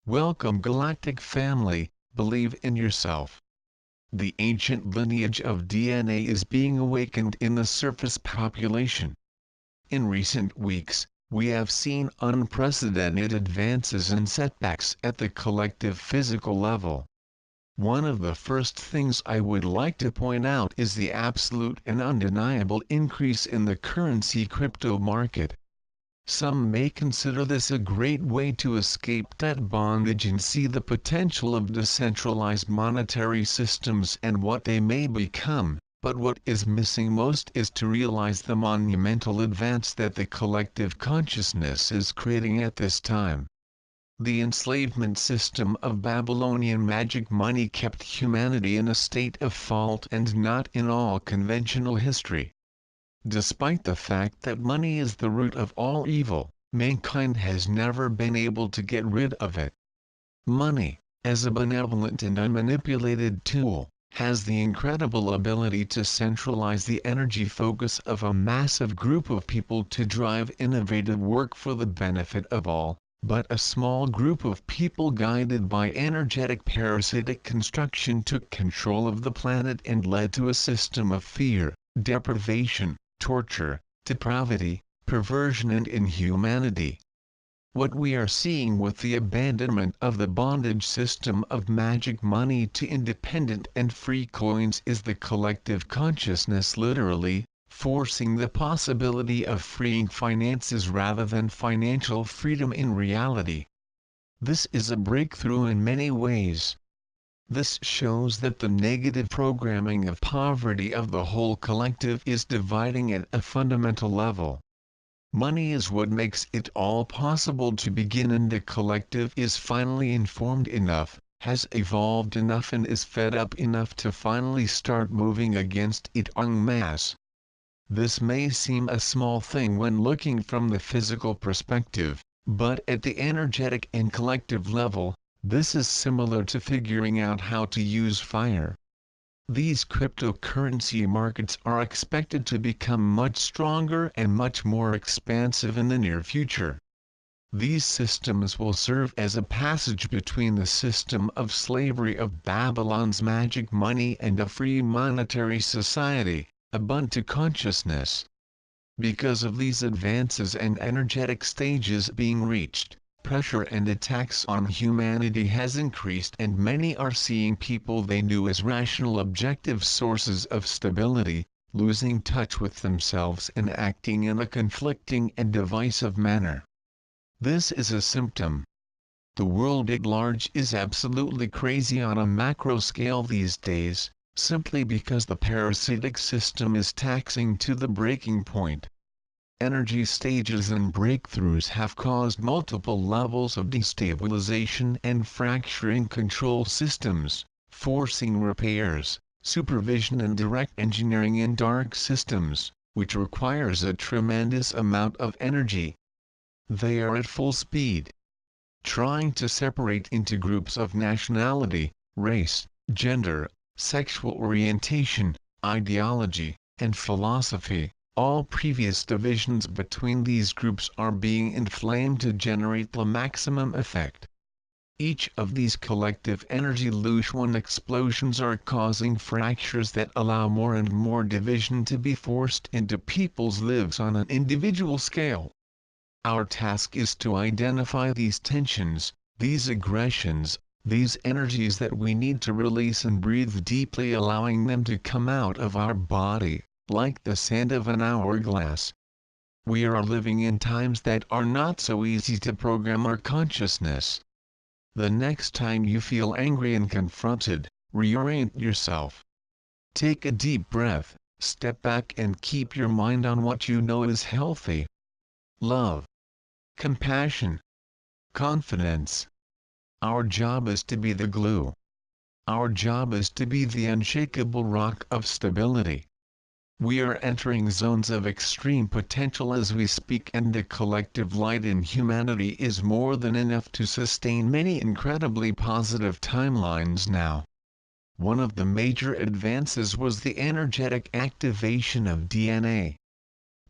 Welcome Galactic family, believe in yourself. The ancient lineage of DNA is being awakened in the surface population. In recent weeks, we have seen unprecedented advances and setbacks at the collective physical level. One of the first things I would like to point out is the absolute and undeniable increase in the currency crypto market. Some may consider this a great way to escape debt bondage and see the potential of decentralized monetary systems and what they may become, but what is missing most is to realize the monumental advance that the collective consciousness is creating at this time. The enslavement system of Babylonian magic money kept humanity in a state of fault and not in all conventional history. Despite the fact that money is the root of all evil, mankind has never been able to get rid of it. Money, as a benevolent and unmanipulated tool, has the incredible ability to centralize the energy focus of a massive group of people to drive innovative work for the benefit of all, but a small group of people guided by energetic parasitic construction took control of the planet and led to a system of fear, deprivation, torture, depravity, perversion and inhumanity. What we are seeing with the abandonment of the bondage system of magic money to independent and free coins is the collective consciousness literally forcing the possibility of freeing finances rather than financial freedom in reality. This is a breakthrough in many ways. This shows that the negative programming of poverty of the whole collective is dividing at a fundamental level. Money is what makes it all possible to begin, and the collective is finally informed enough, has evolved enough and is fed up enough to finally start moving against it en masse. This may seem a small thing when looking from the physical perspective, but at the energetic and collective level, this is similar to figuring out how to use fire. These cryptocurrency markets are expected to become much stronger and much more expansive in the near future. These systems will serve as a passage between the system of slavery of Babylon's magic money and a free monetary society, Ubuntu consciousness. Because of these advances and energetic stages being reached, pressure and attacks on humanity has increased, and many are seeing people they knew as rational objective sources of stability, losing touch with themselves and acting in a conflicting and divisive manner. This is a symptom. The world at large is absolutely crazy on a macro scale these days, simply because the parasitic system is taxing to the breaking point. Energy stages and breakthroughs have caused multiple levels of destabilization and fracturing control systems, forcing repairs, supervision and direct engineering in dark systems, which requires a tremendous amount of energy. They are at full speed, trying to separate into groups of nationality, race, gender, sexual orientation, ideology, and philosophy. All previous divisions between these groups are being inflamed to generate the maximum effect. Each of these collective energy Lushan explosions are causing fractures that allow more and more division to be forced into people's lives on an individual scale. Our task is to identify these tensions, these aggressions, these energies that we need to release and breathe deeply, allowing them to come out of our body, like the sand of an hourglass. We are living in times that are not so easy to program our consciousness. The next time you feel angry and confronted, reorient yourself. Take a deep breath, step back and keep your mind on what you know is healthy. Love, compassion, confidence. Our job is to be the glue. Our job is to be the unshakable rock of stability. We are entering zones of extreme potential as we speak, and the collective light in humanity is more than enough to sustain many incredibly positive timelines now. One of the major advances was the energetic activation of DNA.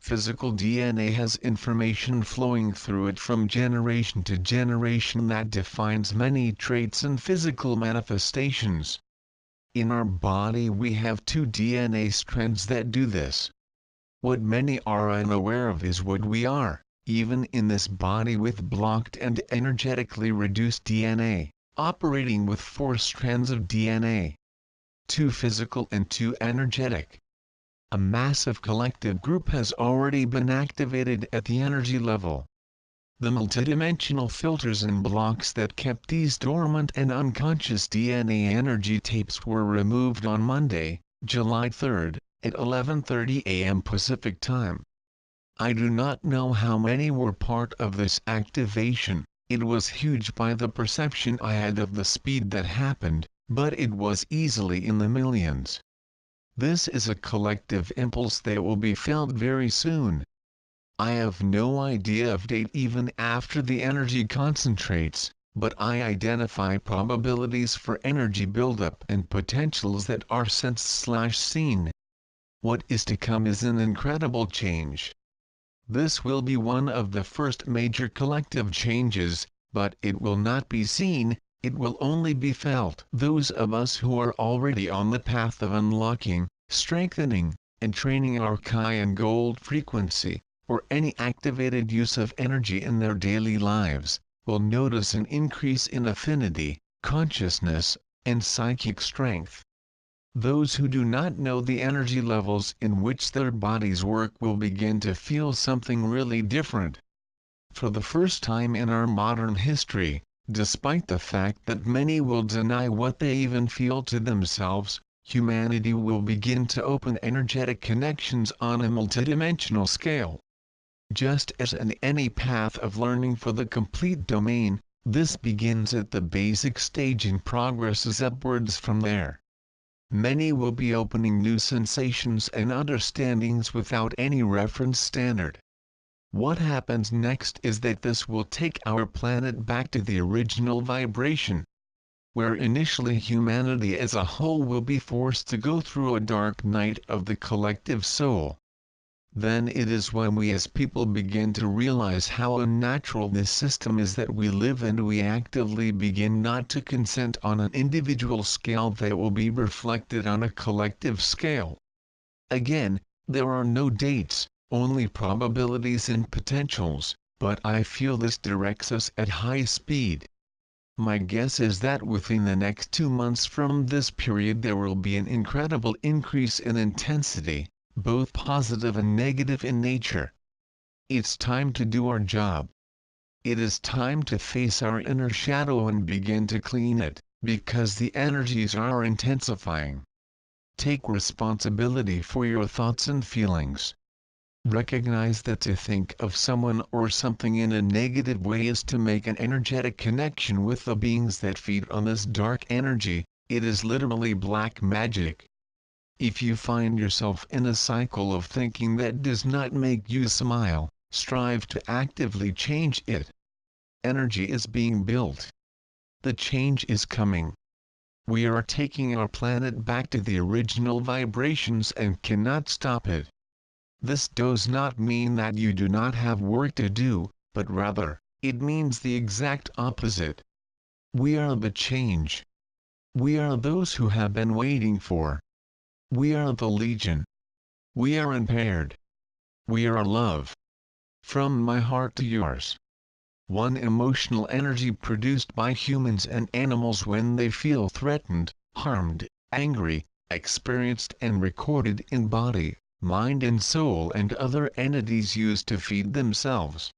Physical DNA has information flowing through it from generation to generation that defines many traits and physical manifestations. In our body we have two DNA strands that do this. What many are unaware of is what we are, even in this body with blocked and energetically reduced DNA, operating with 4 strands of DNA. 2 physical and 2 energetic. A massive collective group has already been activated at the energy level. The multidimensional filters and blocks that kept these dormant and unconscious DNA energy tapes were removed on Monday, July 3rd, at 11:30 a.m. Pacific Time. I do not know how many were part of this activation. It was huge by the perception I had of the speed that happened, but it was easily in the millions. This is a collective impulse that will be felt very soon. I have no idea of date even after the energy concentrates, but I identify probabilities for energy buildup and potentials that are sensed/seen. What is to come is an incredible change. This will be one of the first major collective changes, but it will not be seen, it will only be felt. Those of us who are already on the path of unlocking, strengthening, and training our GAIA gold frequency, or any activated use of energy in their daily lives, will notice an increase in affinity, consciousness, and psychic strength. Those who do not know the energy levels in which their bodies work will begin to feel something really different. For the first time in our modern history, despite the fact that many will deny what they even feel to themselves, humanity will begin to open energetic connections on a multidimensional scale. Just as in any path of learning for the complete domain, this begins at the basic stage and progresses upwards from there. Many will be opening new sensations and understandings without any reference standard. What happens next is that this will take our planet back to the original vibration, where initially humanity as a whole will be forced to go through a dark night of the collective soul. Then it is when we as people begin to realize how unnatural this system is that we live, and we actively begin not to consent on an individual scale that will be reflected on a collective scale. Again, there are no dates, only probabilities and potentials, but I feel this directs us at high speed. My guess is that within the next 2 months from this period there will be an incredible increase in intensity, both positive and negative in nature. It's time to do our job. It is time to face our inner shadow and begin to clean it, because the energies are intensifying. Take responsibility for your thoughts and feelings. Recognize that to think of someone or something in a negative way is to make an energetic connection with the beings that feed on this dark energy. It is literally black magic. If you find yourself in a cycle of thinking that does not make you smile, strive to actively change it. Energy is being built. The change is coming. We are taking our planet back to the original vibrations and cannot stop it. This does not mean that you do not have work to do, but rather, it means the exact opposite. We are the change. We are those who have been waiting for. We are the Legion. We are impaired. We are love. From my heart to yours. One emotional energy produced by humans and animals when they feel threatened, harmed, angry, experienced and recorded in body, mind and soul, and other entities used to feed themselves.